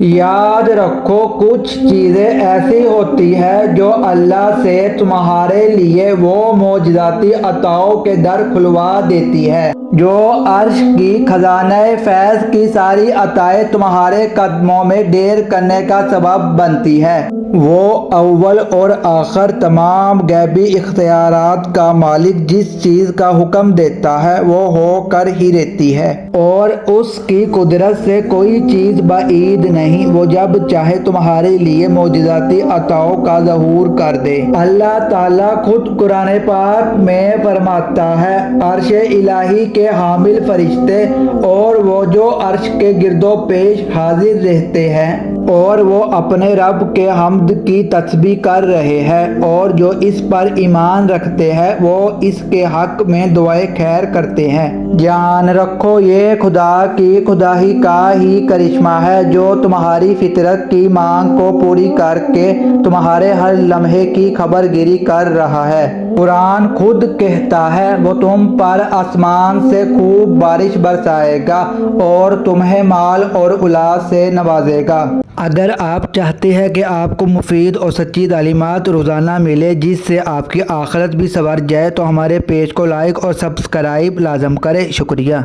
یاد رکھو کچھ چیزیں ایسی ہوتی ہیں جو اللہ سے تمہارے لیے وہ معجزاتی عطاؤں کے در کھلوا دیتی ہے جو عرش کی خزانہ فیض کی ساری عطائیں تمہارے قدموں میں ڈھیر کرنے کا سبب بنتی ہے۔ وہ اول اور آخر تمام غیبی اختیارات کا مالک جس چیز کا حکم دیتا ہے وہ ہو کر ہی رہتی ہے اور اس کی قدرت سے کوئی چیز بعید نہیں۔ وہ جب چاہے تمہارے لیے معجزاتی عطاؤں کا ظہور کر دے۔ اللہ تعالیٰ خود قرآن پاک میں فرماتا ہے، عرش الہی کے حامل فرشتے اور وہ جو عرش کے گرد و پیش حاضر رہتے ہیں اور وہ اپنے رب کے حمد کی تسبیح کر رہے ہیں، اور جو اس پر ایمان رکھتے ہیں وہ اس کے حق میں دعائیں خیر کرتے ہیں۔ جان رکھو یہ خدا کی خدائی کا ہی کرشمہ ہے جو تمہاری فطرت کی مانگ کو پوری کر کے تمہارے ہر لمحے کی خبر گیری کر رہا ہے۔ قرآن خود کہتا ہے، وہ تم پر آسمان سے خوب بارش برسائے گا اور تمہیں مال اور اولاد سے نوازے گا۔ اگر آپ چاہتے ہیں کہ آپ کو مفید اور سچی تعلیمات روزانہ ملے جس سے آپ کی آخرت بھی سنور جائے تو ہمارے پیج کو لائک اور سبسکرائب لازم کریں۔ شکریہ۔